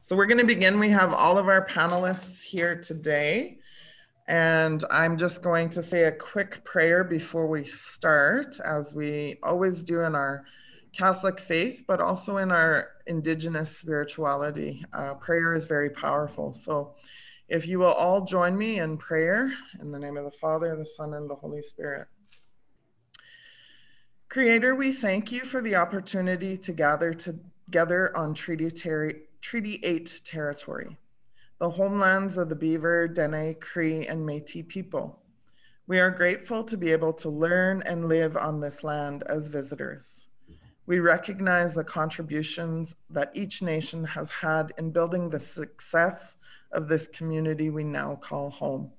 So we're going to begin. We have all of our panelists here today, and I'm just going to say a quick prayer before we start, as we always do in our Catholic faith, but also in our Indigenous spirituality. Prayer is very powerful. So if you will all join me in prayer, in the name of the Father, the Son, and the Holy Spirit. Creator, we thank you for the opportunity to gather together on Treaty 8 territory, the homelands of the Beaver, Dene, Cree, and Métis people. We are grateful to be able to learn and live on this land as visitors. We recognize the contributions that each nation has had in building the success of this community we now call home.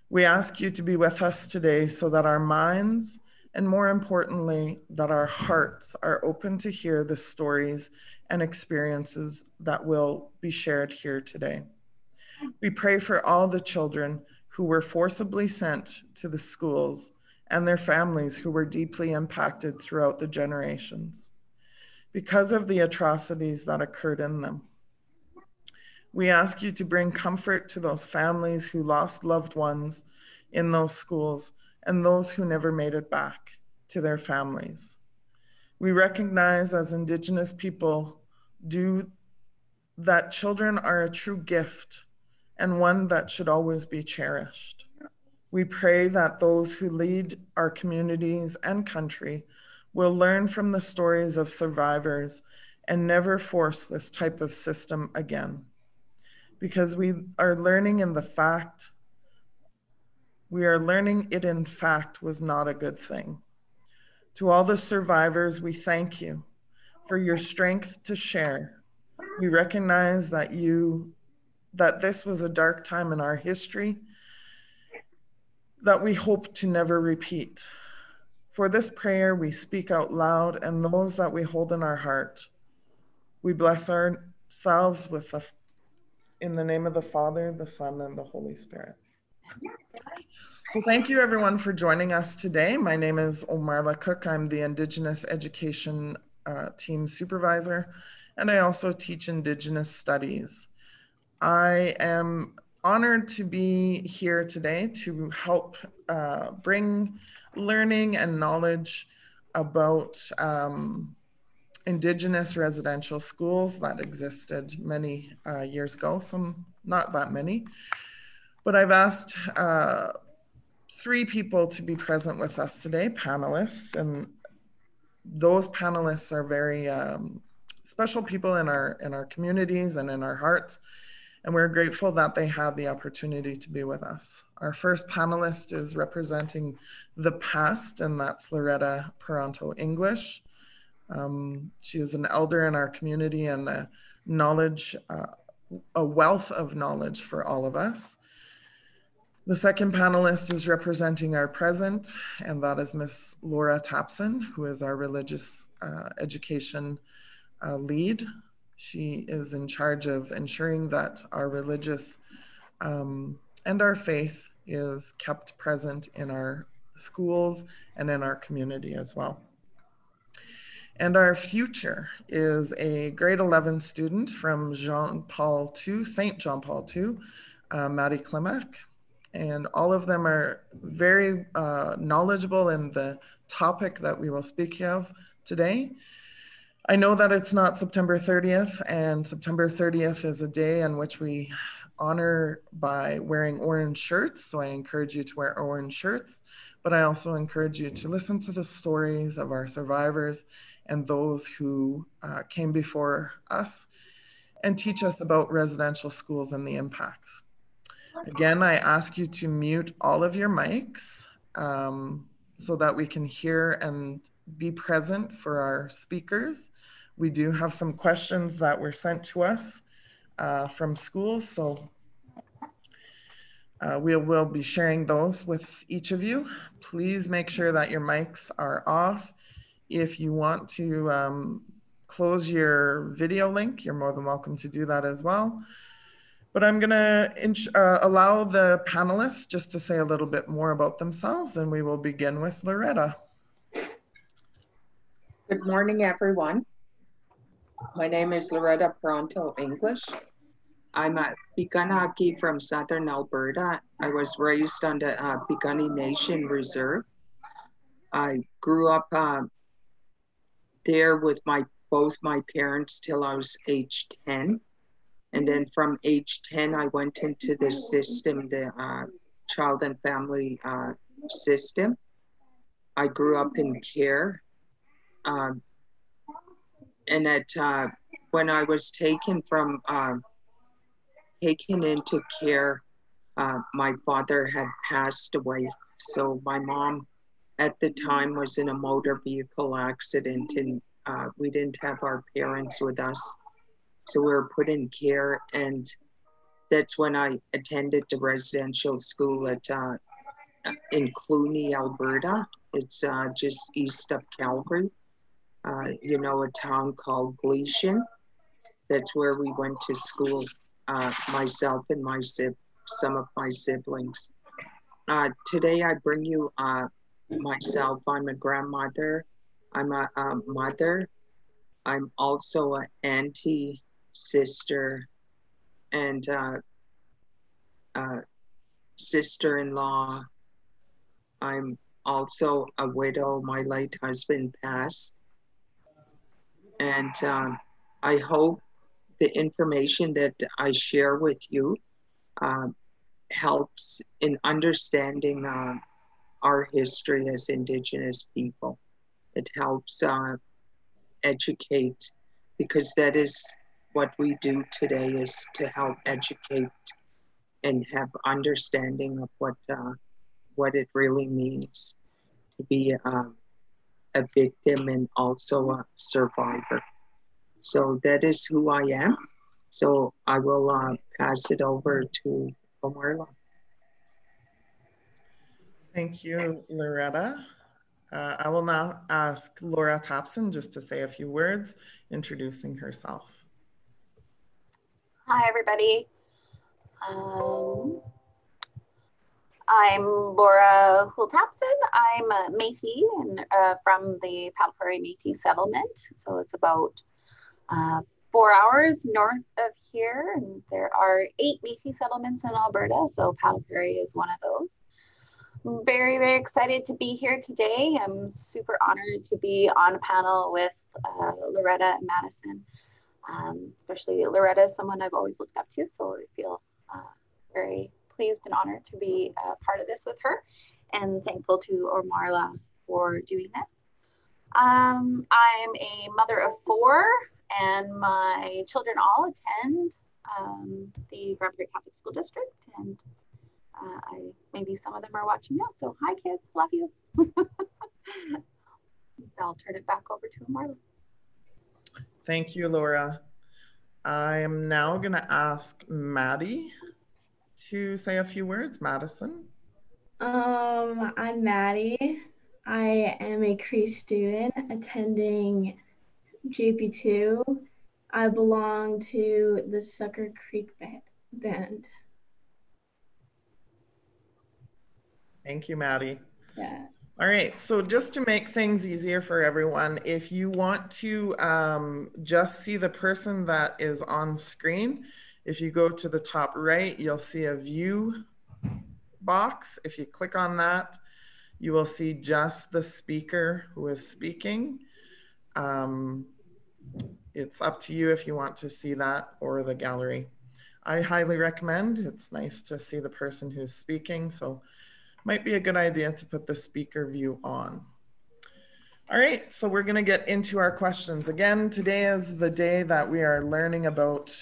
We ask you to be with us today so that our minds, and more importantly, that our hearts are open to hear the stories and experiences that will be shared here today. We pray for all the children who were forcibly sent to the schools and their families who were deeply impacted throughout the generations because of the atrocities that occurred in them. We ask you to bring comfort to those families who lost loved ones in those schools and those who never made it back to their families. We recognize as Indigenous people that children are a true gift and one that should always be cherished. We pray that those who lead our communities and country will learn from the stories of survivors and never force this type of system again. Because we are learning it in fact was not a good thing. To all the survivors, we thank you for your strength to share. We recognize that this was a dark time in our history that we hope to never repeat. For this prayer, we speak out loud, and those that we hold in our heart, we bless ourselves in the name of the Father, the Son, and the Holy Spirit. So thank you everyone for joining us today. My name is Omarla Cooke. I'm the Indigenous Education Team Supervisor, and I also teach Indigenous Studies. I am honored to be here today to help bring learning and knowledge about Indigenous residential schools that existed many years ago, some not that many. But I've asked 3 people to be present with us today, panelists, and those panelists are very special people in our communities and in our hearts, and we're grateful that they had the opportunity to be with us. Our first panelist is representing the past, and that's Loretta Parenteau-English. She is an elder in our community and a wealth of knowledge for all of us. The second panelist is representing our present, and that is Miss Laura Tapson, who is our religious education lead. She is in charge of ensuring that our religious and our faith is kept present in our schools and in our community as well. And our future is a grade 11 student from St. John Paul II, Maddy Klimack. And all of them are very knowledgeable in the topic that we will speak of today. I know that it's not September 30th, and September 30th is a day in which we honor by wearing orange shirts. So I encourage you to wear orange shirts, but I also encourage you to listen to the stories of our survivors and those who came before us and teach us about residential schools and the impacts. Again, I ask you to mute all of your mics so that we can hear and be present for our speakers. We do have some questions that were sent to us from schools, so we will be sharing those with each of you. Please make sure that your mics are off. If you want to close your video link, you're more than welcome to do that as well. But I'm going to allow the panelists just to say a little bit more about themselves, and we will begin with Loretta. Good morning, everyone. My name is Loretta Parenteau-English. I'm a Pikanaki from Southern Alberta. I was raised on the Piikani Nation Reserve. I grew up there with both my parents till I was age 10. And then from age 10, I went into the system, the child and family system. I grew up in care. Um, and when I was taken into care, my father had passed away. So my mom at the time was in a motor vehicle accident, and we didn't have our parents with us. So we were put in care, and that's when I attended the residential school in Cluny, Alberta. It's just east of Calgary. A town called Gleason. That's where we went to school, myself and some of my siblings. Today I bring you myself. I'm a grandmother. I'm a mother. I'm also an auntie, sister, and sister-in-law. I'm also a widow. My late husband passed. And I hope the information that I share with you um, helps in understanding our history as Indigenous people. It helps educate, because that is what we do today, is to help educate and have understanding of what it really means to be a victim and also a survivor. So that is who I am. So I will pass it over to Omarla. Thank you, Loretta. I will now ask Laura Tapson just to say a few words introducing herself. Hi, everybody. I'm Laura Tapson. I'm a Métis and from the Paddle Prairie Métis settlement. So it's about 4 hours north of here. And there are 8 Métis settlements in Alberta. So Paddle Prairie is one of those. I'm very, very excited to be here today. I'm super honored to be on a panel with Loretta and Madison. Especially Loretta is someone I've always looked up to. So I feel very pleased and honored to be a part of this with her, and thankful to Omarla for doing this. I'm a mother of 4, and my children all attend the Grand Prairie Catholic School District, and maybe some of them are watching now. So hi kids, love you. I'll turn it back over to Omarla. Thank you, Laura. I am now going to ask Maddy to say a few words. Madison. I'm Maddy. I am a Cree student attending JPII. I belong to the Sucker Creek band. Thank you, Maddy. Yeah. All right, so just to make things easier for everyone, if you want to just see the person that is on screen, if you go to the top right, you'll see a view box. If you click on that, you will see just the speaker who is speaking. It's up to you if you want to see that or the gallery. I highly recommend. It's nice to see the person who's speaking, so might be a good idea to put the speaker view on. All right, so we're going to get into our questions. Again, today is the day that we are learning about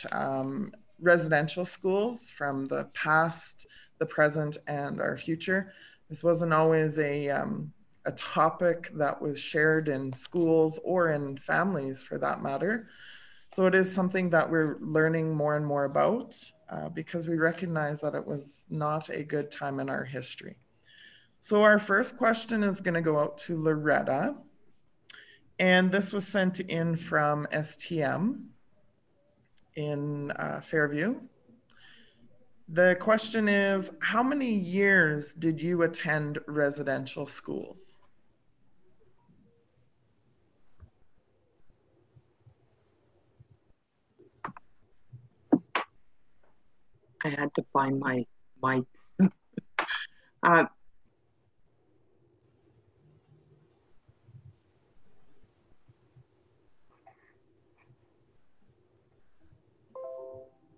residential schools from the past, the present, and our future. This wasn't always a topic that was shared in schools or in families for that matter. So it is something that we're learning more and more about because we recognize that it was not a good time in our history. So our first question is going to go out to Loretta. And this was sent in from STM in Fairview. The question is, how many years did you attend residential schools? I had to find my mic. uh,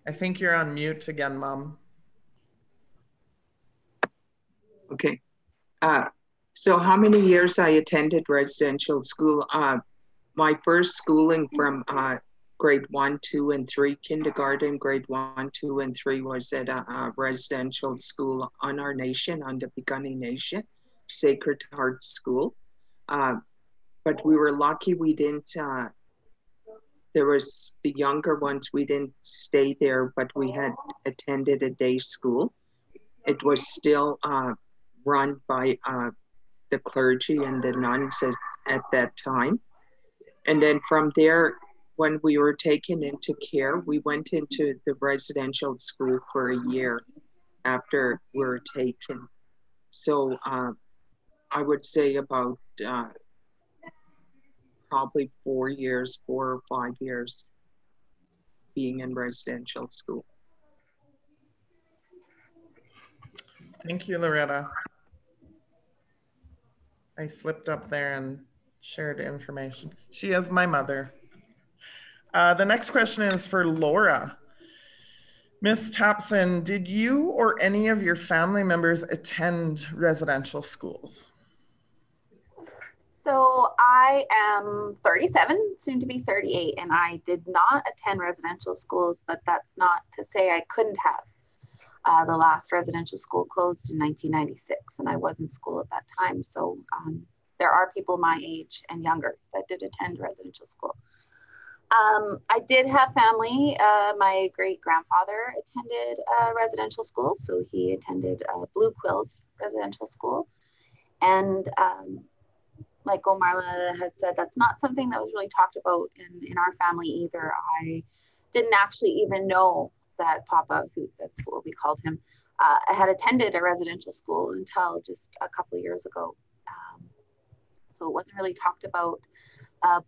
I think you're on mute again, Mom. okay. So how many years I attended residential school? My first schooling from grade 1, 2, and 3, kindergarten, grade 1, 2, and 3 was at a residential school on our nation, on the Piikani Nation, Sacred Heart School. But we were lucky we didn't, there was the younger ones, we didn't stay there, but we had attended a day school. It was still run by the clergy and the nuns at that time. And then from there, when we were taken into care, we went into the residential school for a year after we were taken. So I would say about probably 4 years, 4 or 5 years being in residential school. Thank you, Loretta. I slipped up there and shared information. She is my mother. The next question is for Laura. Miss Tapson, did you or any of your family members attend residential schools? So I am 37, soon to be 38, and I did not attend residential schools, but that's not to say I couldn't have. The last residential school closed in 1996, and I was in school at that time. So there are people my age and younger that did attend residential school. I did have family. My great grandfather attended residential school, so he attended Blue Quills residential school. And like Omarla had said, that's not something that was really talked about in our family either. I didn't actually even know that Papa, who that's what we called him, had attended a residential school until just a couple of years ago. So it wasn't really talked about.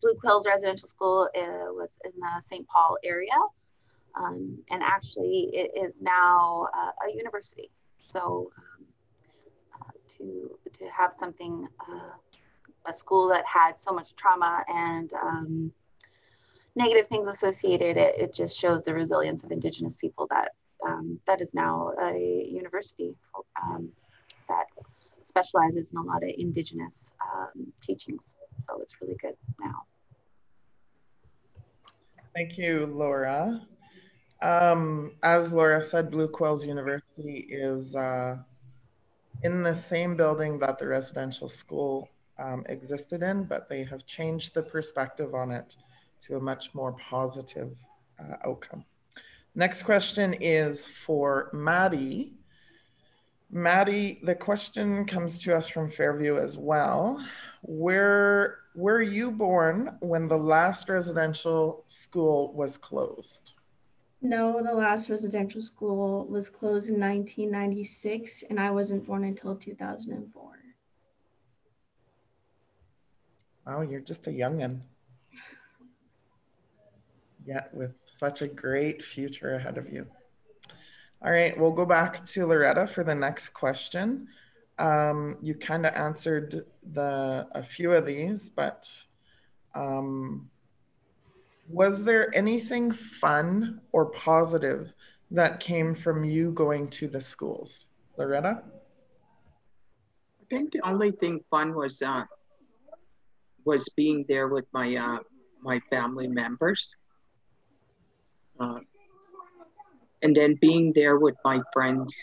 Blue Quills Residential School was in the St. Paul area, and actually it is now a university. So to have something, a school that had so much trauma and negative things associated, it just shows the resilience of Indigenous people that that is now a university that specializes in a lot of Indigenous teachings. So it's really good now. Thank you, Laura. As Laura said, Blue Quills University is in the same building that the residential school existed in, but they have changed the perspective on it to a much more positive outcome. Next question is for Maddy. Maddy, the question comes to us from Fairview as well. Were you born when the last residential school was closed? No, the last residential school was closed in 1996, and I wasn't born until 2004. Wow, you're just a youngin'. Yet with such a great future ahead of you. All right, we'll go back to Loretta for the next question. You kind of answered a few of these, but was there anything fun or positive that came from you going to the schools? Loretta? I think the only thing fun was being there with my my family members. And then being there with my friends,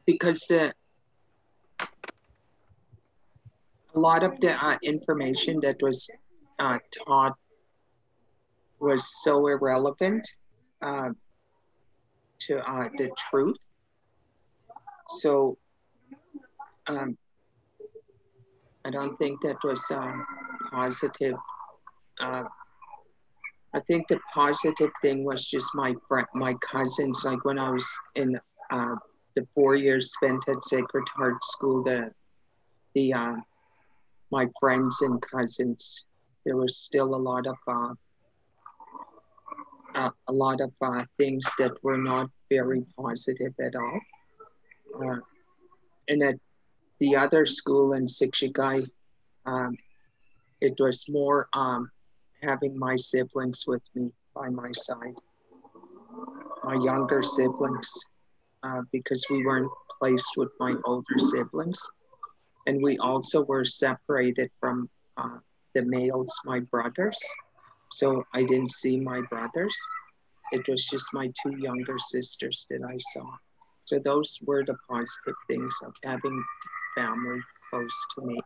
because a lot of the information that was taught was so irrelevant to the truth. So I don't think that was positive. I think the positive thing was just my cousins. Like when I was in the 4 years spent at Sacred Heart School, my friends and cousins, there was still a lot of a lot of things that were not very positive at all. And at the other school in Sikshikai, it was more having my siblings with me by my side, my younger siblings, because we weren't placed with my older siblings. And we also were separated from the males, my brothers. So I didn't see my brothers. It was just my two younger sisters that I saw. So those were the positive things of having family close to me.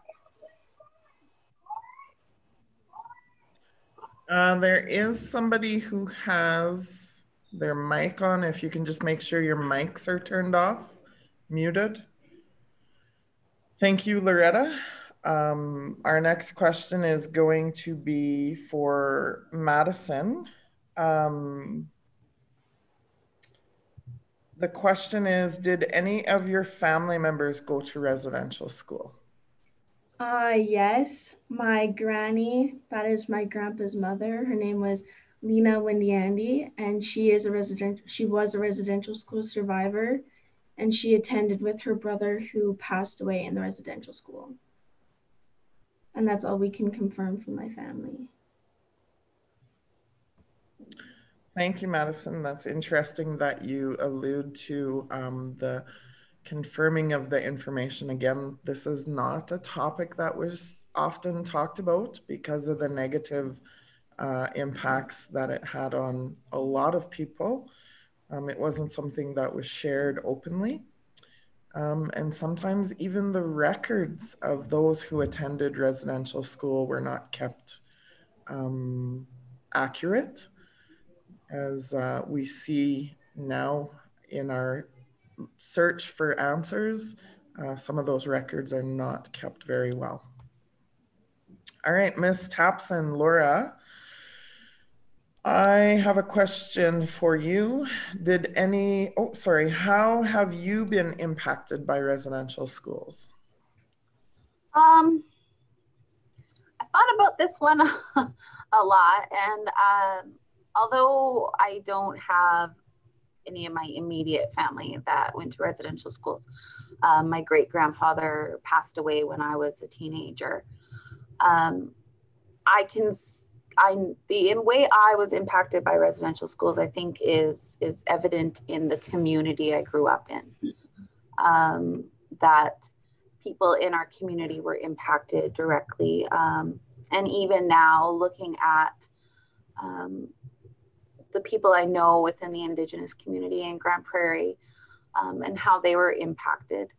There is somebody who has their mic on. If you can just make sure your mics are turned off, muted. Thank you, Loretta. Our next question is going to be for Madison. The question is, did any of your family members go to residential school? Yes, my granny, that is my grandpa's mother. Her name was Lena Windiandy, and she was a residential school survivor, and she attended with her brother who passed away in the residential school. And that's all we can confirm from my family. Thank you, Madison. That's interesting that you allude to the confirming of the information. Again, this is not a topic that was often talked about because of the negative impacts that it had on a lot of people. It wasn't something that was shared openly. And sometimes even the records of those who attended residential school were not kept accurate, as we see now in our search for answers. Some of those records are not kept very well. All right, Miss Tapson, Laura, I have a question for you. How have you been impacted by residential schools? I thought about this one a lot, and although I don't have any of my immediate family that went to residential schools, my great-grandfather passed away when I was a teenager. The way I was impacted by residential schools, I think is evident in the community I grew up in. That people in our community were impacted directly. And even now, looking at the people I know within the Indigenous community in Grand Prairie, and how they were impacted.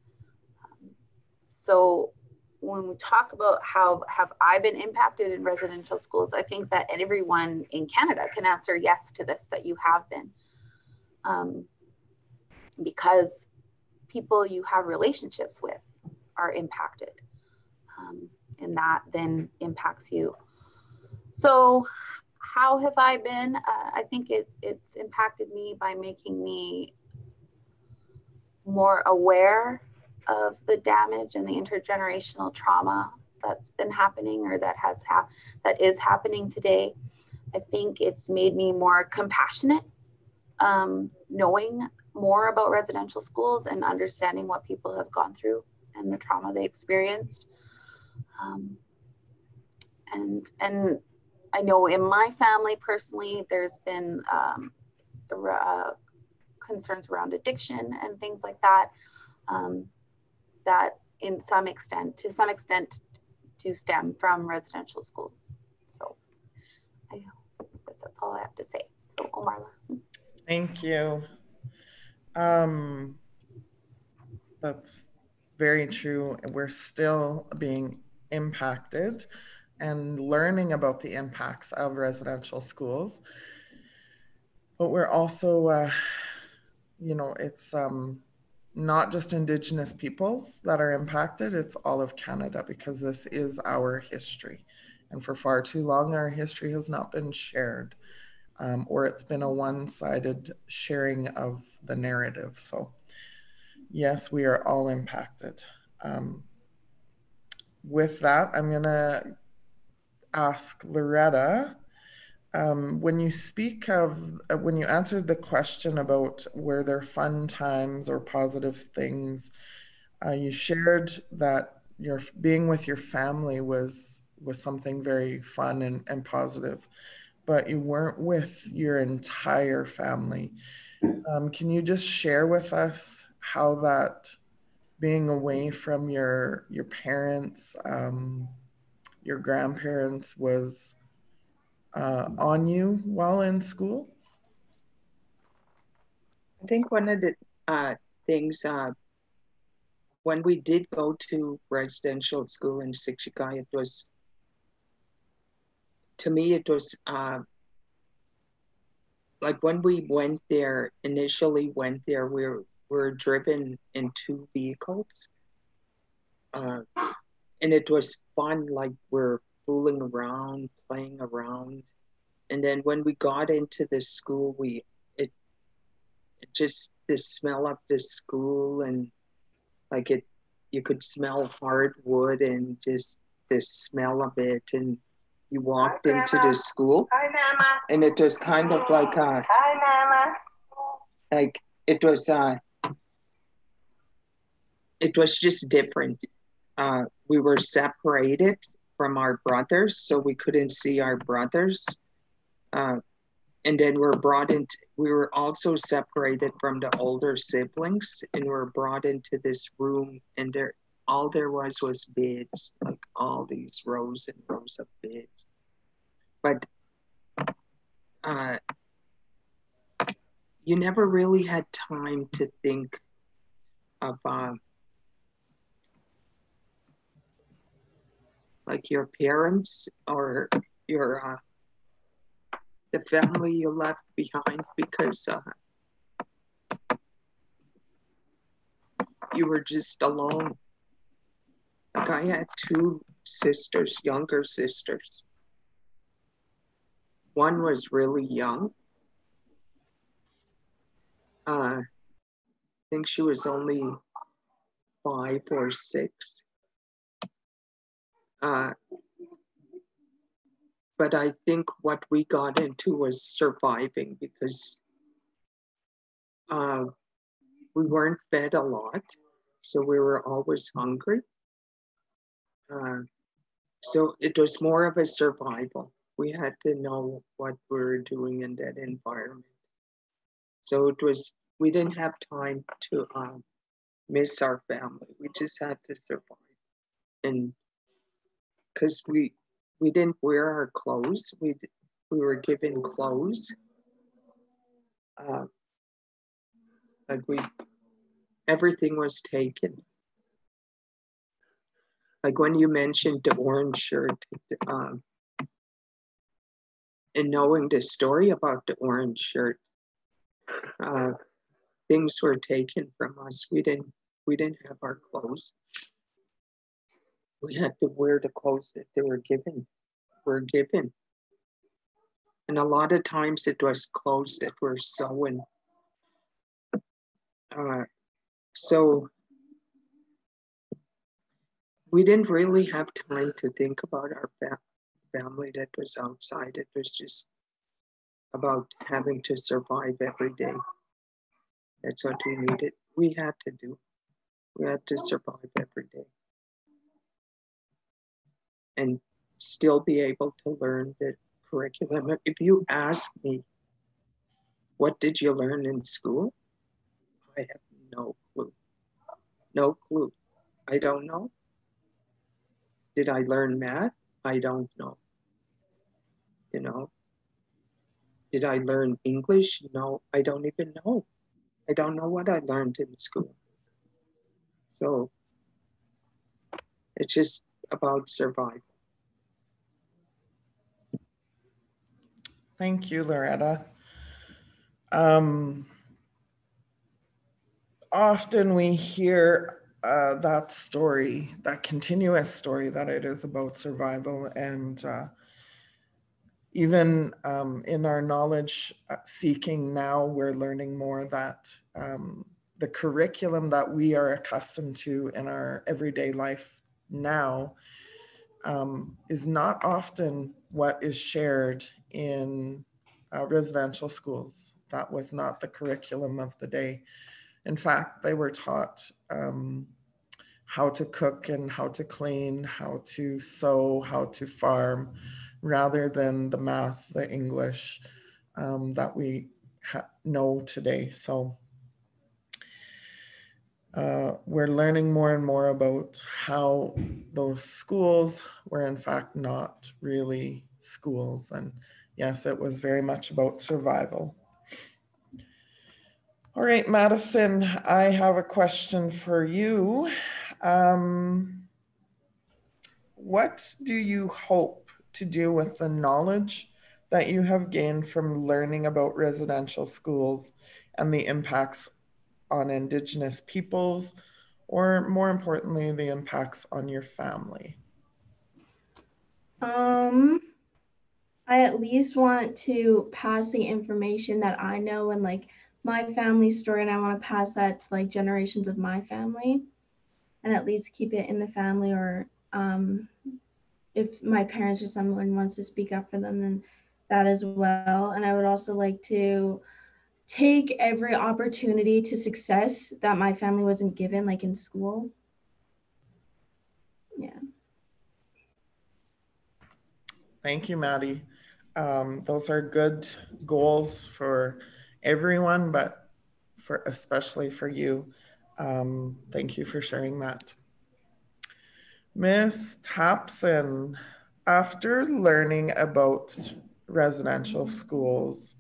So when we talk about how have I been impacted in residential schools, I think that everyone in Canada can answer yes to this, that you have been. Because people you have relationships with are impacted. And that then impacts you. So how have I been? I think it's impacted me by making me more aware of the damage and the intergenerational trauma that's been happening, or that is happening today. I think it's made me more compassionate, knowing more about residential schools and understanding what people have gone through and the trauma they experienced. And I know in my family personally, there's been concerns around addiction and things like that, that to some extent do stem from residential schools. So I guess that's all I have to say. So Omarla. Thank you. That's very true. We're still being impacted and learning about the impacts of residential schools. But we're also, it's not just Indigenous peoples that are impacted, it's all of Canada, because this is our history. And for far too long, our history has not been shared, or it's been a one-sided sharing of the narrative. So yes, we are all impacted. With that, I'm gonna ask Loretta, When you speak of, when you answered the question about were there fun times or positive things, you shared that your being with your family was something very fun and positive, but you weren't with your entire family. Can you just share with us how that being away from your parents, your grandparents was on you while in school? I think one of the things, when we did go to residential school in Sikshikai, it was, to me, it was like when we went there, initially went there, we were driven in 2 vehicles. And it was fun, like we're fooling around, playing around. And then when we got into the school, it just, the smell of the school, and like you could smell hardwood and just the smell of it. And you walked into the school. Hi, Mama. And it was kind of like Hi, Mama. Like it was just different. We were separated from our brothers, so we couldn't see our brothers. And then we were also separated from the older siblings, and we were brought into this room, and all there was beds, like all these rows and rows of beds. But you never really had time to think of like your parents or your the family you left behind, because you were just alone. Like I had 2 sisters, younger sisters. One was really young. I think she was only 5 or 6. But I think what we got into was surviving, because we weren't fed a lot, so we were always hungry. So it was more of a survival. We had to know what we were doing in that environment. So we didn't have time to miss our family. We just had to survive. And because we didn't wear our clothes, we were given clothes. Like everything was taken. Like when you mentioned the orange shirt, and knowing the story about the orange shirt, things were taken from us. We didn't have our clothes. We had to wear the clothes that they were given. And a lot of times it was clothes that were sewn. So we didn't really have time to think about our family that was outside. It was just about having to survive every day. That's what we had to do. We had to survive every day. And still be able to learn the curriculum. If you ask me, what did you learn in school? I have no clue. No clue. I don't know. Did I learn math? I don't know. You know, did I learn English? No, I don't even know. I don't know what I learned in school. So it's just about survival. Thank you, Loretta. Often we hear that story, that continuous story, that it is about survival. And even in our knowledge seeking now, we're learning more that the curriculum that we are accustomed to in our everyday life now is not often what is shared in residential schools. That was not the curriculum of the day. In fact, they were taught how to cook and how to clean, how to sew, how to farm, rather than the math, the English that we know today. So we're learning more and more about how those schools were in fact not really schools. And yes, it was very much about survival. All right, Madison, I have a question for you. What do you hope to do with the knowledge that you have gained from learning about residential schools and the impacts on Indigenous peoples, or more importantly, the impacts on your family? I at least want to pass the information that I know and like my family story, and I want to pass that to like generations of my family, and at least keep it in the family, or if my parents or someone wants to speak up for them, then that as well. And I would also like to take every opportunity to success that my family wasn't given, like in school. Yeah. Thank you, Maddy. Those are good goals for everyone, but especially for you. Thank you for sharing that. Miss Tapson, after learning about residential schools,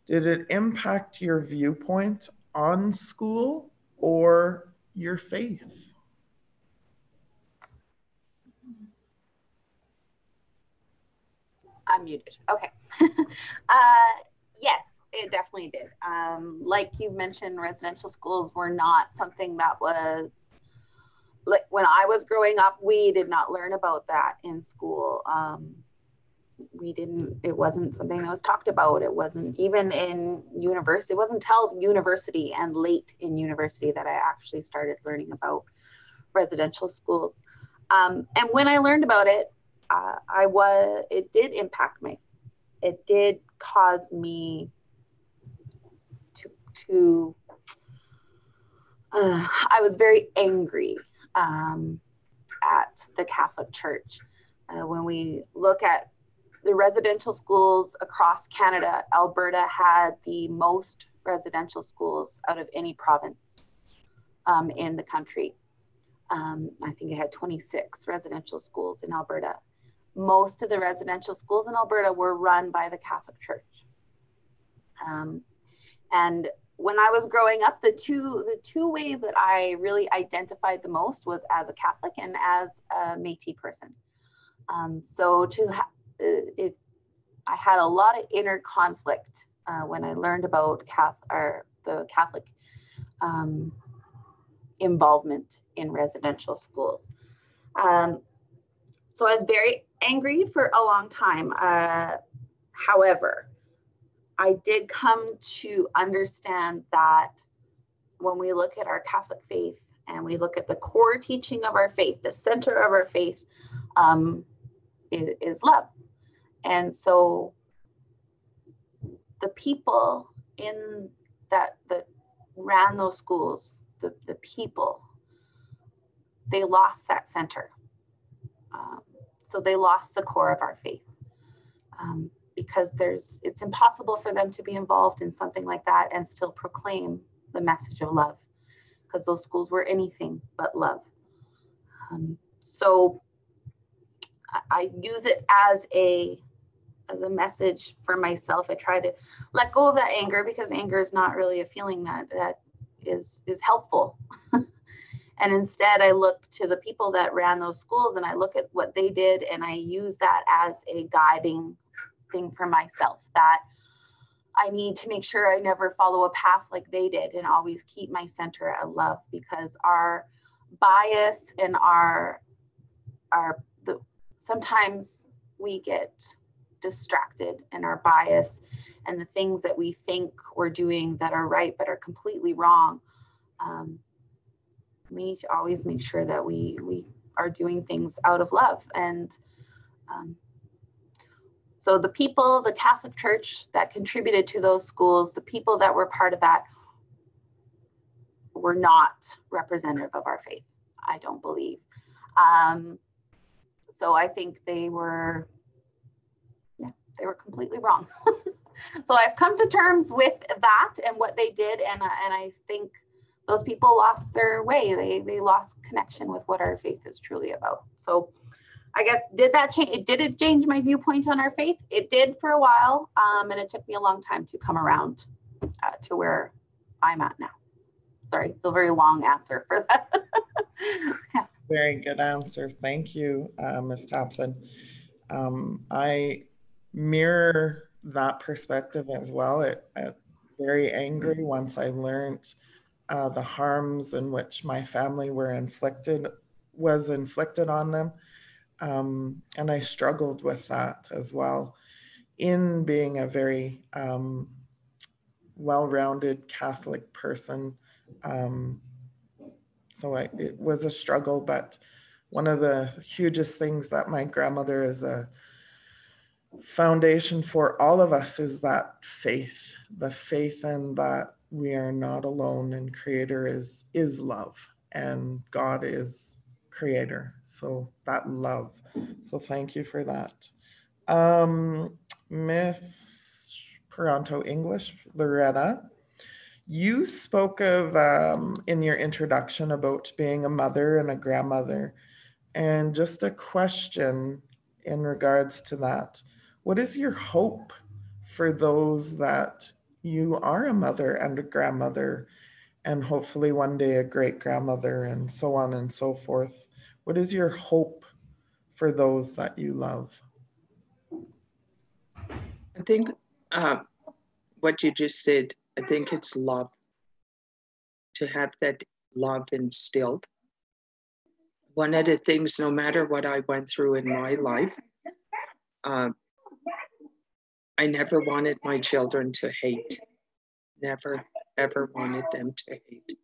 did it impact your viewpoint on school or your faith? I'm muted. Okay. Yes, it definitely did. Like you mentioned, residential schools were not something that was, like when I was growing up, we did not learn about that in school. It wasn't something that was talked about. It wasn't even in university. It wasn't until university and late in university that I actually started learning about residential schools. And when I learned about it, it did impact me. It did cause me to I was very angry at the Catholic Church. When we look at the residential schools across Canada, Alberta had the most residential schools out of any province in the country. I think it had 26 residential schools in Alberta. Most of the residential schools in Alberta were run by the Catholic Church. And when I was growing up, the two ways that I really identified the most was as a Catholic and as a Métis person. I had a lot of inner conflict when I learned about the Catholic involvement in residential schools. So I was very angry for a long time. However, I did come to understand that when we look at our Catholic faith and we look at the core teaching of our faith, the center of our faith is love. And so the people that ran those schools, the people, they lost that center. So they lost the core of our faith. Because it's impossible for them to be involved in something like that and still proclaim the message of love, because those schools were anything but love. So I use it as a message for myself. I try to let go of that anger, because anger is not really a feeling that is helpful. And instead, I look to the people that ran those schools and I look at what they did, and I use that as a guiding thing for myself, that I need to make sure I never follow a path like they did, and always keep my center at love, because our bias and sometimes we get distracted in our bias and the things that we think we're doing that are right but are completely wrong. We need to always make sure that we are doing things out of love. And So the people, the Catholic Church that contributed to those schools, the people that were part of that were not representative of our faith, I don't believe. So I think they were completely wrong. So I've come to terms with that and what they did, and I think those people lost their way. They lost connection with what our faith is truly about. So I guess, did it change my viewpoint on our faith? It did for a while, and it took me a long time to come around to where I'm at now. Sorry, it's a very long answer for that. Yeah. Very good answer. Thank you, Ms. Tapson. I mirror that perspective as well. It very angry once I learned the harms in which my family was inflicted on them. And I struggled with that as well in being a very well-rounded Catholic person. So it was a struggle, but one of the hugest things that my grandmother is a foundation for all of us is that faith, the faith in that we are not alone, and Creator is love, and God is Creator. So that love. So thank you for that. Miss Parenteau-English, Loretta, you spoke of in your introduction about being a mother and a grandmother, and just a question in regards to that. What is your hope for those that you are a mother and a grandmother, and hopefully one day a great grandmother, and so on and so forth? What is your hope for those that you love? I think what you just said, I think it's love. To have that love instilled. One of the things, no matter what I went through in my life, I never wanted my children to hate. Never, ever wanted them to hate.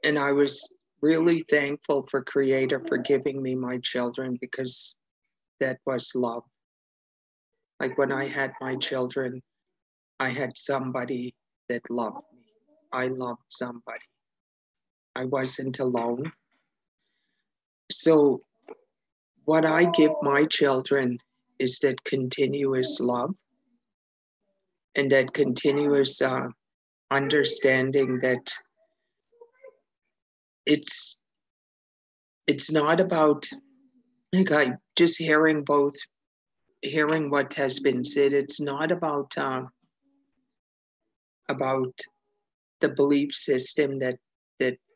And I was really thankful for Creator for giving me my children, because that was love. Like when I had my children, I had somebody that loved me. I loved somebody. I wasn't alone. So what I give my children is that continuous love and that continuous understanding that it's not about, like, I just hearing what has been said, it's not about the belief system that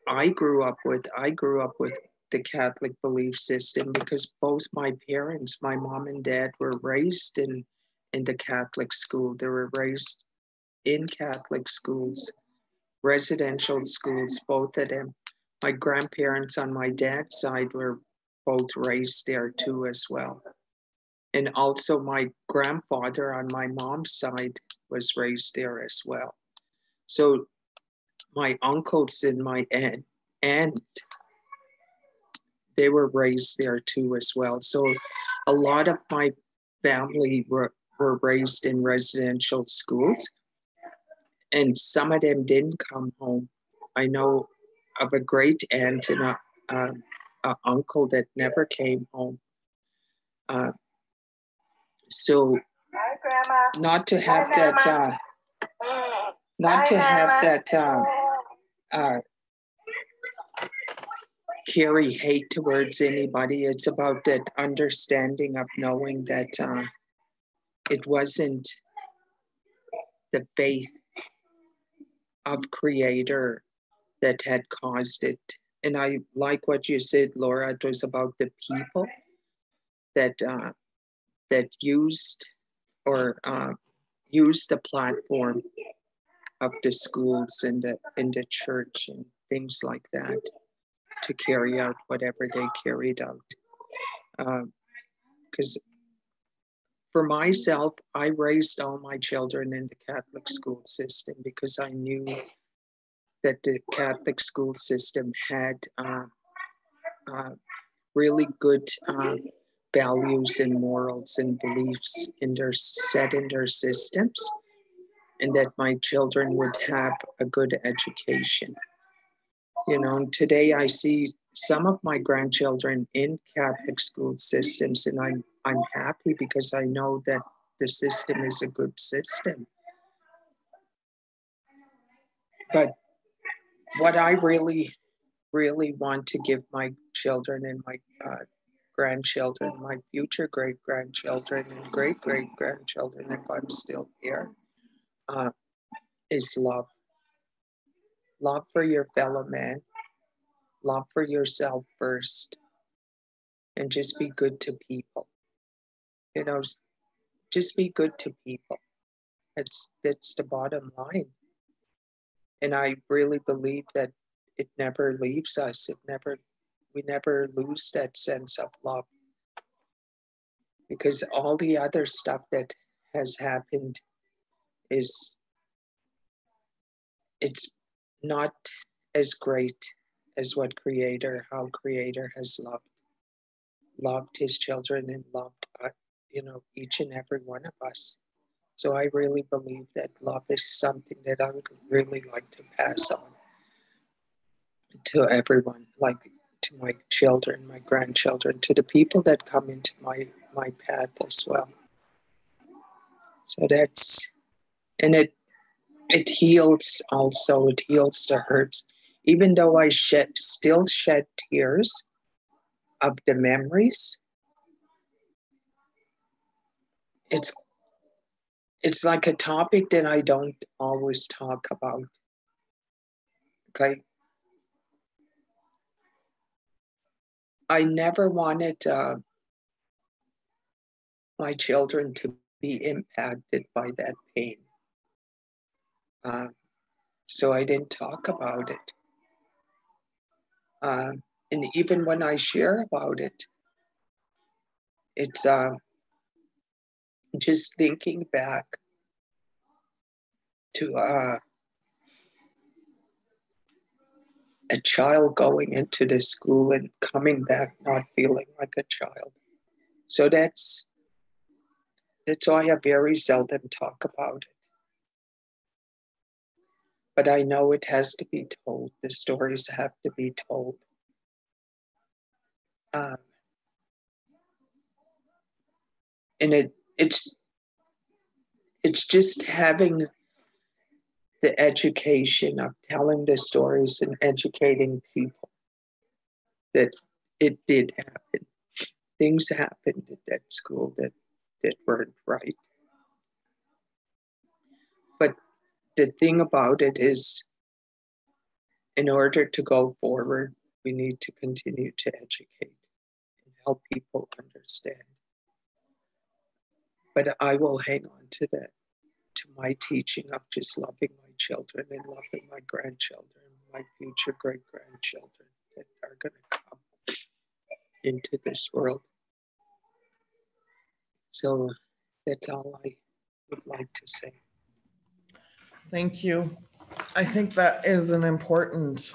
I grew up with. I grew up with the Catholic belief system because both my parents, my mom and dad, were raised in the Catholic school. They were raised in Catholic schools, residential schools, both of them. My grandparents on my dad's side were both raised there too as well. And also my grandfather on my mom's side was raised there as well. So my uncles and my aunt, they were raised there too as well. So a lot of my family were raised in residential schools, and some of them didn't come home. I know of a great aunt and a uncle that never came home. So not to have that, carry hate towards anybody. It's about that understanding of knowing that it wasn't the faith of Creator that had caused it. And I like what you said, Laura. It was about the people that used the platform of the schools and the church and things like that to carry out whatever they carried out. Because for myself, I raised all my children in the Catholic school system because I knew that the Catholic school system had really good values and morals and beliefs set in their systems, and that my children would have a good education. You know, today I see some of my grandchildren in Catholic school systems, and I'm happy because I know that the system is a good system. But what I really want to give my children and my grandchildren, my future great-grandchildren and great-great-grandchildren, if I'm still here, is love. Love for your fellow man, love for yourself first, and just be good to people. You know, just be good to people. That's the bottom line. And I really believe that it never leaves us. We never lose that sense of love. Because all the other stuff that has happened it's not as great as how Creator has loved his children and loved, each and every one of us. So I really believe that love is something that I would really like to pass on to everyone, like to my children, my grandchildren, to the people that come into my path as well. So and it heals also, it heals the hurts. Even though I still shed tears of the memories, it's like a topic that I don't always talk about. Okay. I never wanted my children to be impacted by that pain. So I didn't talk about it. And even when I share about it, it's just thinking back to a child going into the school and coming back not feeling like a child. So that's why I very seldom talk about it. But I know it has to be told. The stories have to be told. And it's just having the education of telling the stories and educating people that it did happen. Things happened at that school that weren't right. But the thing about it is, in order to go forward, we need to continue to educate and help people understand. But I will hang on to that, to my teaching of just loving my children and loving my grandchildren, my future great-grandchildren that are going to come into this world. So that's all I would like to say. Thank you. I think that is an important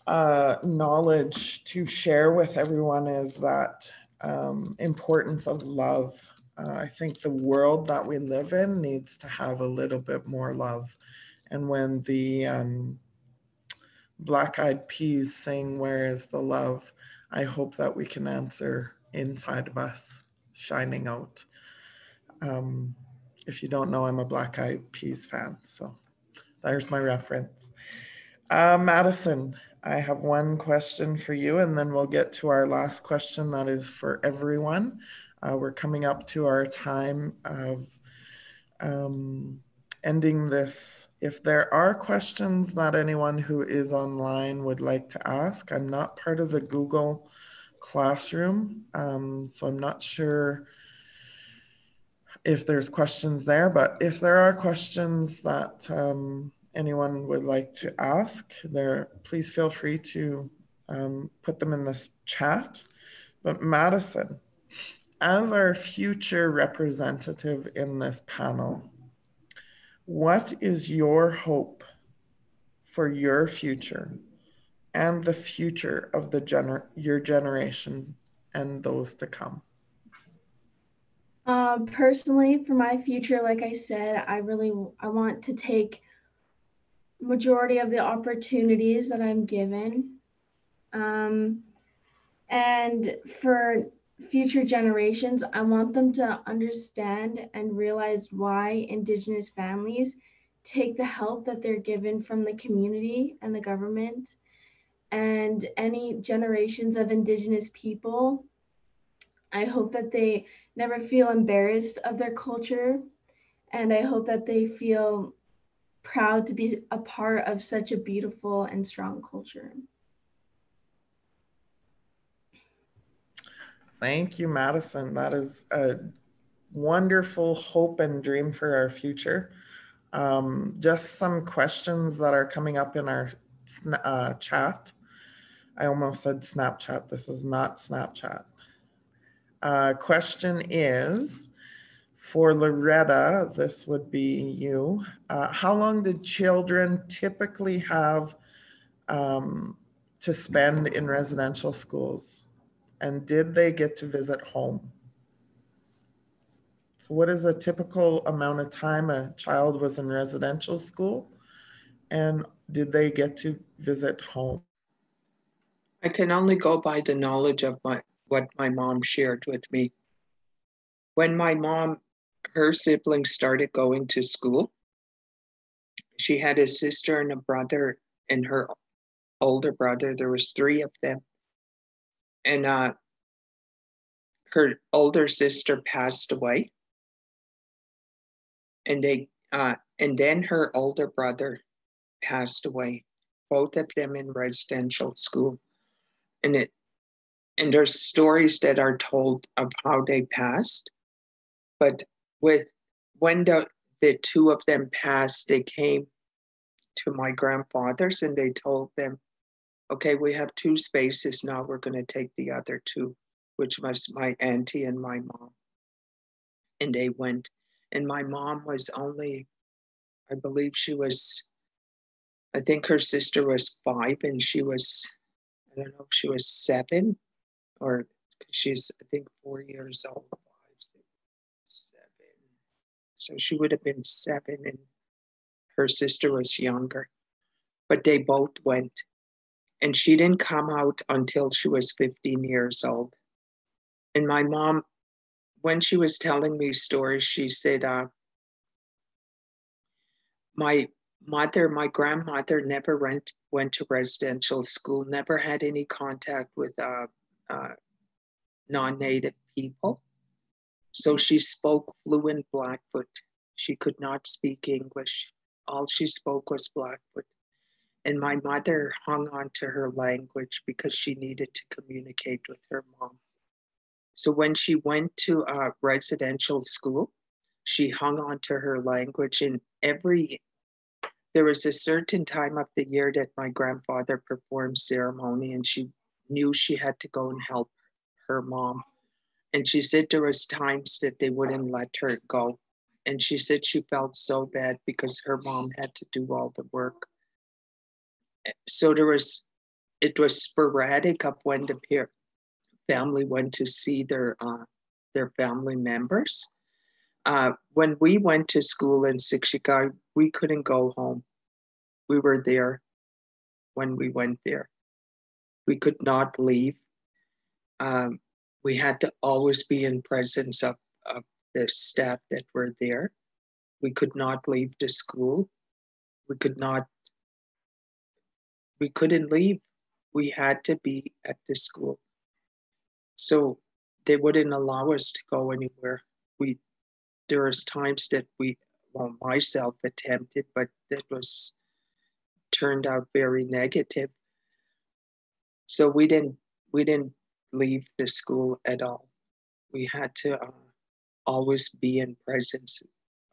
knowledge to share with everyone, is that importance of love. I think the world that we live in needs to have a little bit more love. And when the Black Eyed Peas sing "Where is the Love," I hope that we can answer inside of us, shining out. If you don't know, I'm a Black Eyed Peas fan, so there's my reference. Madison, I have one question for you, and then we'll get to our last question that is for everyone. We're coming up to our time of ending this. If there are questions that anyone who is online would like to ask, I'm not part of the Google Classroom, so I'm not sure if there's questions there, but if there are questions that anyone would like to ask there, please feel free to put them in this chat. But Madison, as our future representative in this panel, what is your hope for your future and the future of your generation and those to come? Personally, for my future, like I said, I want to take majority of the opportunities that I'm given. And for future generations, I want them to understand and realize why Indigenous families take the help that they're given from the community and the government. And any generations of Indigenous people, I hope that they never feel embarrassed of their culture. And I hope that they feel proud to be a part of such a beautiful and strong culture. Thank you, Madison. That is a wonderful hope and dream for our future. Just some questions that are coming up in our chat. I almost said Snapchat. This is not Snapchat. Question is, for Loretta, this would be you. How long did children typically have to spend in residential schools? And did they get to visit home? So what is the typical amount of time a child was in residential school? And did they get to visit home? I can only go by the knowledge of what my mom shared with me. When my mom, her siblings started going to school, she had a sister and a brother and her older brother. There was 3 of them. And her older sister passed away. And then her older brother passed away, both of them in residential school. And there's stories that are told of how they passed. But when the 2 of them passed, they came to my grandfather's and they told them, okay, we have 2 spaces now, we're going to take the other 2, which was my auntie and my mom. And they went. And my mom was only, I believe I think her sister was 5 and she was, I don't know if she was 7, or she's, I think, 4 years old. 5, 6, 7. So she would have been 7 and her sister was younger. But they both went. And she didn't come out until she was 15 years old. And my mom, when she was telling me stories, she said, my grandmother never went to residential school, never had any contact with non-Native people. So she spoke fluent Blackfoot. She could not speak English. All she spoke was Blackfoot. And my mother hung on to her language because she needed to communicate with her mom. So when she went to residential school, she hung on to her language. And there was a certain time of the year that my grandfather performed ceremony, and she knew she had to go and help her mom. And she said there was times that they wouldn't let her go. And she said she felt so bad because her mom had to do all the work. So it was sporadic of when the family went to see their family members. When we went to school in Sikshikai, we couldn't go home. We were there when we went there. We could not leave. We had to always be in presence of the staff that were there. We could not leave the school. We couldn't leave. We had to be at the school. So they wouldn't allow us to go anywhere. There was times that myself attempted, but that turned out very negative. So we didn't leave the school at all. We had to always be in presence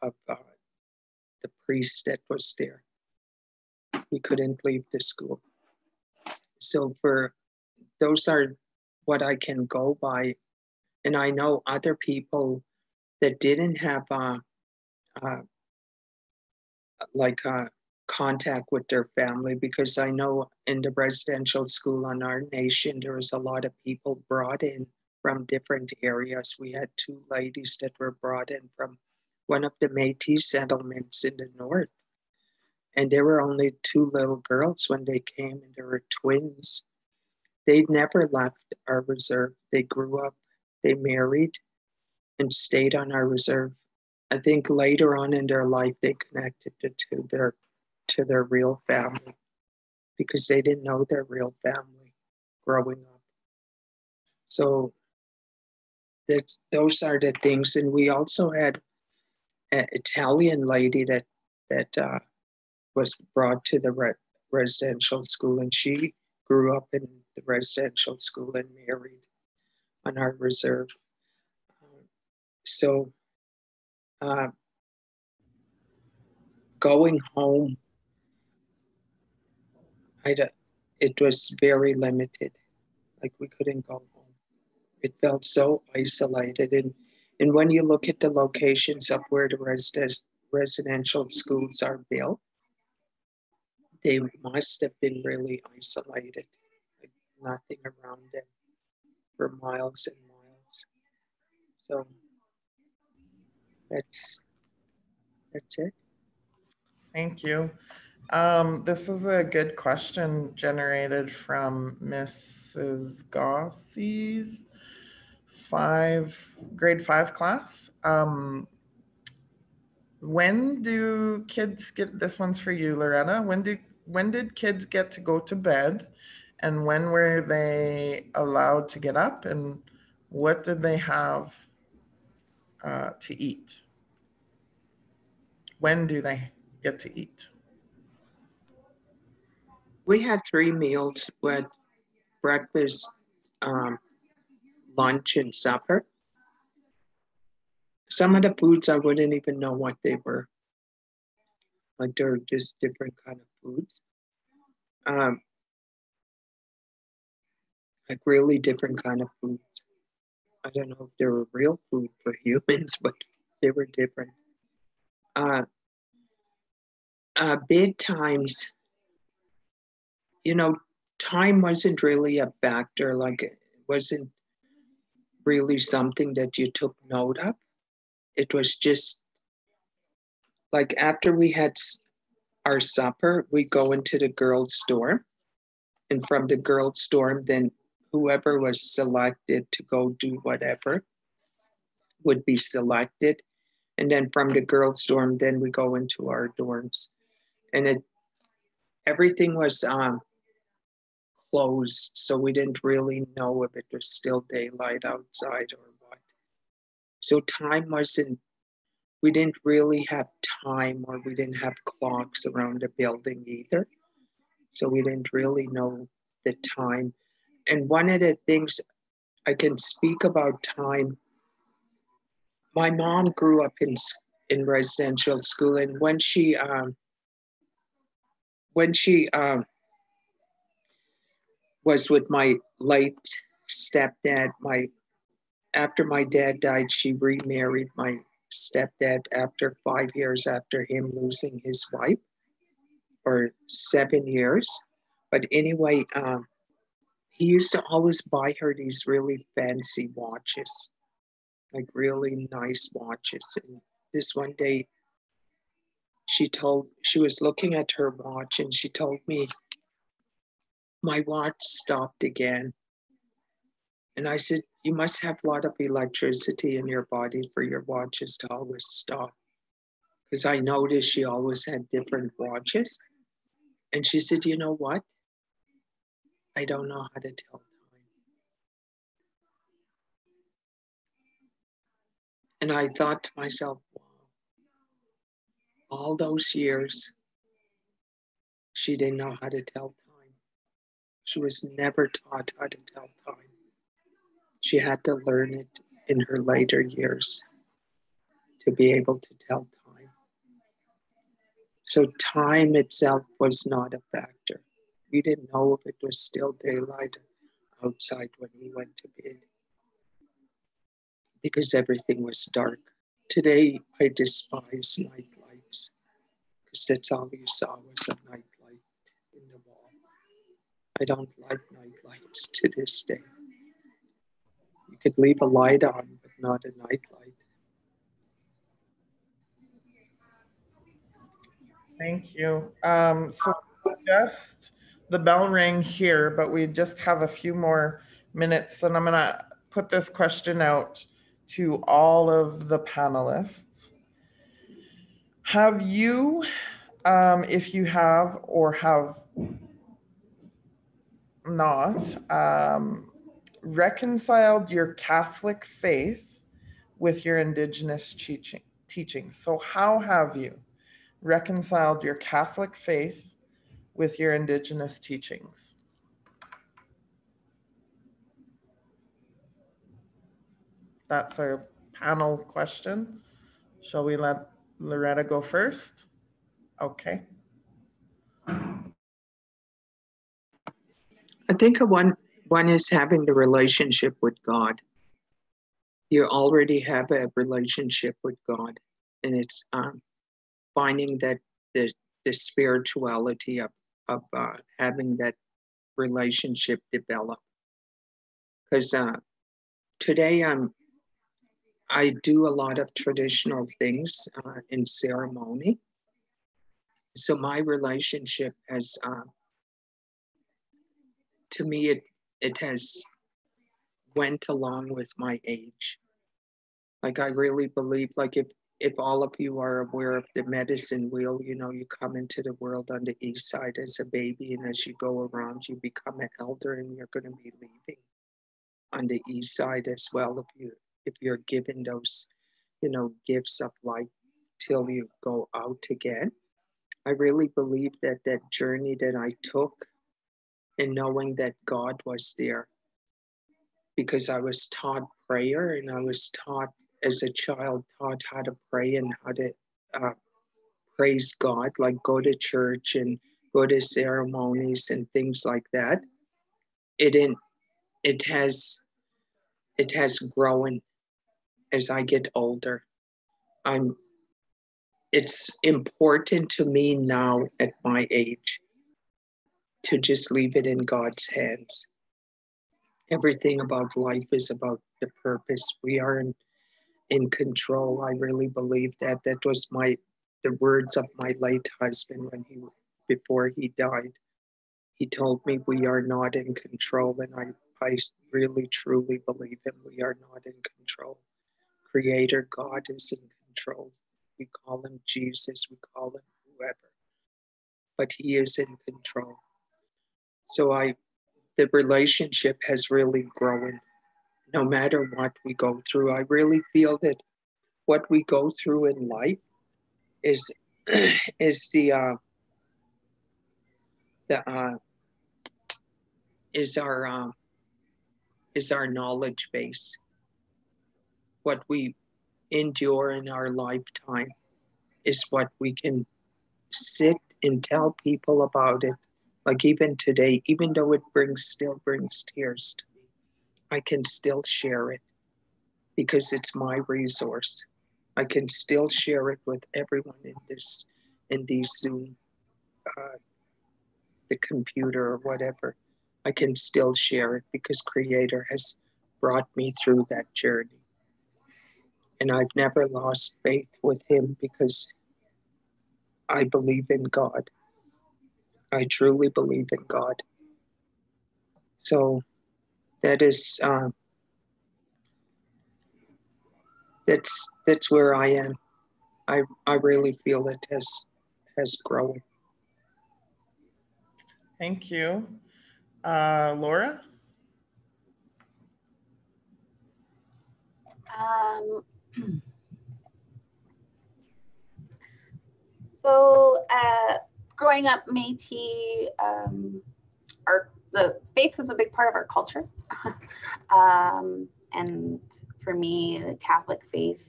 of the priest that was there. We couldn't leave the school. So those are what I can go by. And I know other people that didn't have contact with their family, because I know in the residential school on our nation, there was a lot of people brought in from different areas. We had two ladies that were brought in from one of the Métis settlements in the north. And there were only two little girls when they came, and they were twins. They'd never left our reserve. They grew up, they married, and stayed on our reserve. I think later on in their life, they connected to their real family because they didn't know their real family growing up. So those are the things. And we also had an Italian lady that was brought to the residential school, and she grew up in the residential school and married on our reserve. So going home, it was very limited. Like we couldn't go home. It felt so isolated. And when you look at the locations of where the residential schools are built, they must have been really isolated, like nothing around them for miles and miles. So that's it. Thank you. This is a good question generated from Mrs. Gossie's grade 5 class. When do kids get, this one's for you, Loretta. When did kids get to go to bed, and when were they allowed to get up, and what did they have to eat? When do they get to eat? We had 3 meals with breakfast, lunch, and supper. Some of the foods I wouldn't even know what they were. Like they're just different kind of foods. Like really different kind of foods. I don't know if they were real food for humans, but they were different. Bid times, time wasn't really a factor. Like it wasn't really something that you took note of. It was just like after we had our supper, we go into the girls' dorm. And from the girls' dorm, then whoever was selected to go do whatever would be selected. And then from the girls' dorm, then we go into our dorms. And everything was closed, so we didn't really know if it was still daylight outside or what. So we didn't really have time, or we didn't have clocks around the building either. So we didn't really know the time. And one of the things I can speak about time, my mom grew up in residential school, and when she was with my late stepdad, after my dad died, she remarried my stepdad after 5 years after him losing his wife, or 7 years. But anyway, he used to always buy her these really fancy watches, like really nice watches. And this one day, she was looking at her watch, and she told me, my watch stopped again. And I said, you must have a lot of electricity in your body for your watches to always stop. Because I noticed she always had different watches. And she said, you know what? I don't know how to tell time. And I thought to myself, wow, all those years, she didn't know how to tell time. She was never taught how to tell time. She had to learn it in her later years to be able to tell time. So time itself was not a factor. We didn't know if it was still daylight outside when we went to bed because everything was dark. Today, I despise night lights because that's all you saw was a night light in the wall. I don't like night lights to this day. You could leave a light on, but not a night light. Thank you. So just the bell rang here, but we just have a few more minutes, and I'm going to put this question out to all of the panelists. Have you, if you have or have not, reconciled your Catholic faith with your Indigenous teachings? So how have you reconciled your Catholic faith with your Indigenous teachings? That's a panel question. Shall we let Loretta go first? Okay. I think one is having the relationship with God. You already have a relationship with God, and it's finding that the spirituality of having that relationship develop. Because today I do a lot of traditional things in ceremony. So my relationship has, to me, it has went along with my age. Like I really believe, like if all of you are aware of the medicine wheel, you know, you come into the world on the east side as a baby, and as you go around, you become an elder, and you're going to be leaving on the east side as well if you're given those, you know, gifts of life till you go out again. I really believe that that journey that I took, and knowing that God was there, because I was taught prayer, and I was taught as a child, taught how to pray and how to praise God, like go to church and go to ceremonies and things like that. It has grown as I get older. It's important to me now at my age to just leave it in God's hands. Everything about life is about the purpose. We are in control. I really believe that. That was the words of my late husband before he died. He told me we are not in control, and I really truly believe him. We are not in control. Creator God is in control. We call him Jesus, we call him whoever, but he is in control. So the relationship has really grown. No matter what we go through, I really feel that what we go through in life is our knowledge base. What we endure in our lifetime is what we can sit and tell people about it. Like even today, even though it still brings tears to me, I can still share it because it's my resource. I can still share it with everyone in these Zoom, the computer or whatever. I can still share it because Creator has brought me through that journey. And I've never lost faith with him because I believe in God. I truly believe in God. So that is that's where I am. I really feel it has grown. Thank you. Laura? So growing up Métis, the faith was a big part of our culture. And for me, the Catholic faith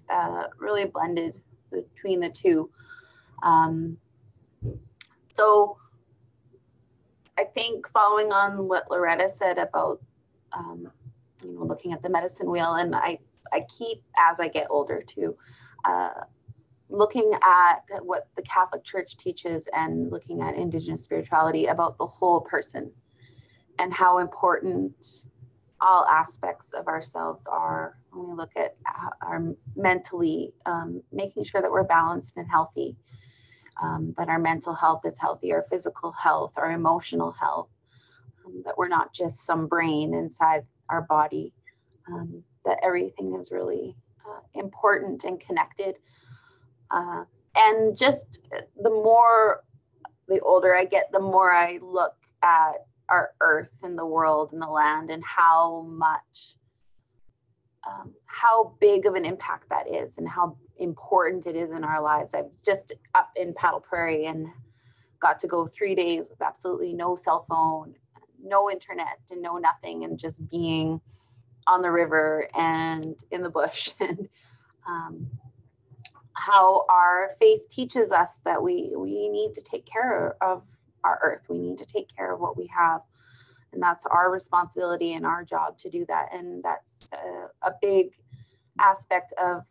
really blended between the two. So I think following on what Loretta said about looking at the medicine wheel, and I keep, as I get older too, looking at what the Catholic Church teaches and looking at Indigenous spirituality about the whole person and how important all aspects of ourselves are, when we look at our mentally, making sure that we're balanced and healthy, that our mental health is healthy, our physical health, our emotional health, that we're not just some brain inside our body, that everything is really important and connected. And just the older I get, the more I look at our earth and the world and the land, and how much, how big of an impact that is, and how important it is in our lives. I was just up in Paddle Prairie and got to go 3 days with absolutely no cell phone, no internet, and no nothing, and just being on the river and in the bush. And how our faith teaches us that we need to take care of our earth. We need to take care of what we have. And that's our responsibility and our job to do that. And that's a big aspect of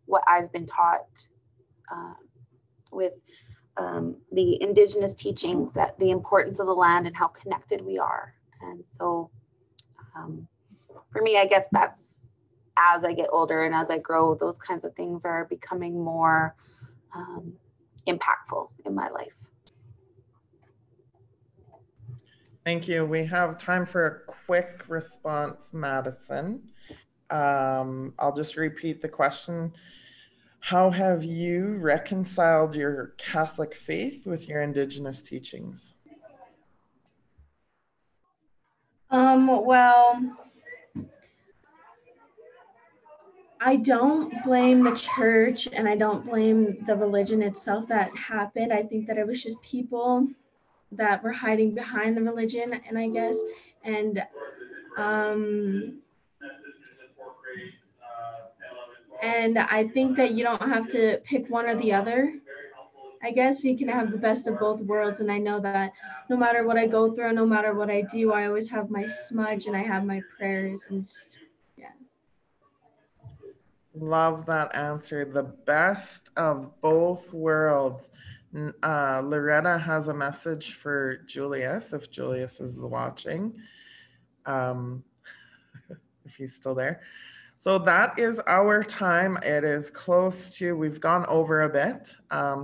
what I've been taught with the Indigenous teachings, that the importance of the land and how connected we are. And so for me, I guess that's, as I get older and as I grow, those kinds of things are becoming more impactful in my life. Thank you. We have time for a quick response, Madison. I'll just repeat the question. How have you reconciled your Catholic faith with your Indigenous teachings? Well, I don't blame the church, and I don't blame the religion itself that happened. I think that it was just people that were hiding behind the religion, and I guess, and I think that you don't have to pick one or the other. I guess you can have the best of both worlds, and I know that no matter what I go through, no matter what I do, I always have my smudge and I have my prayers, and just, yeah. Love that answer. The best of both worlds. Loretta has a message for Julius, if Julius is watching, if he's still there. So that is our time. It is close to, we've gone over a bit.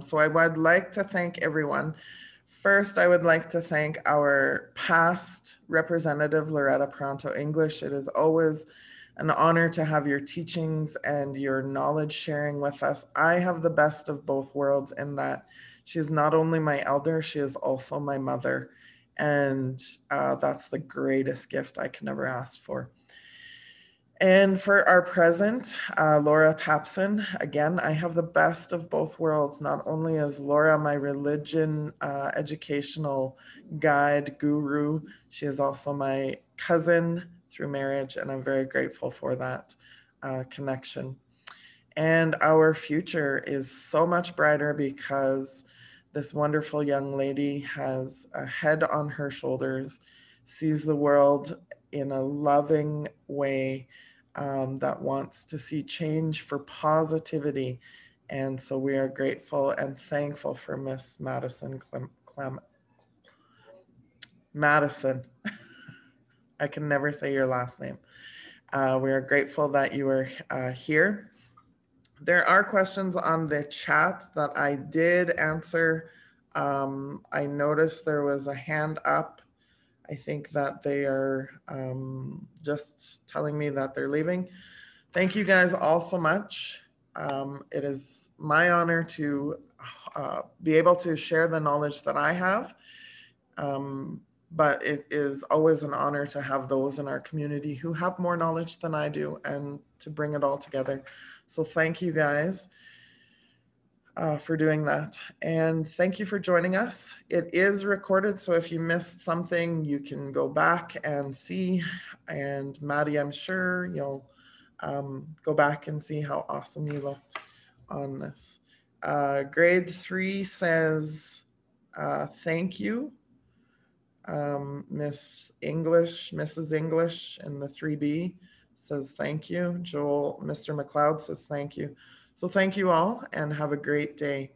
So I would like to thank everyone. First, I would like to thank our past representative, Loretta Parenteau-English. It is always an honor to have your teachings and your knowledge sharing with us. I have the best of both worlds in that she is not only my elder, she is also my mother. And that's the greatest gift I can ever ask for. And for our present, Laura Tapson, again, I have the best of both worlds. Not only is Laura my religion educational guide guru, she is also my cousin through marriage, and I'm very grateful for that connection. And our future is so much brighter because this wonderful young lady has a head on her shoulders, sees the world in a loving way, that wants to see change for positivity. And so we are grateful and thankful for Miss Madison Madison. I can never say your last name. We are grateful that you are here. There are questions on the chat that I did answer. I noticed there was a hand up. I think that they are just telling me that they're leaving. Thank you guys all so much. It is my honor to be able to share the knowledge that I have. But it is always an honor to have those in our community who have more knowledge than I do and to bring it all together. So thank you guys for doing that. And thank you for joining us. It is recorded, so if you missed something, you can go back and see. And Maddy, I'm sure you'll go back and see how awesome you looked on this. Grade 3 says, thank you. Miss English, Mrs. English in the 3B says thank you. Joel, Mr. McLeod says thank you. So thank you all and have a great day.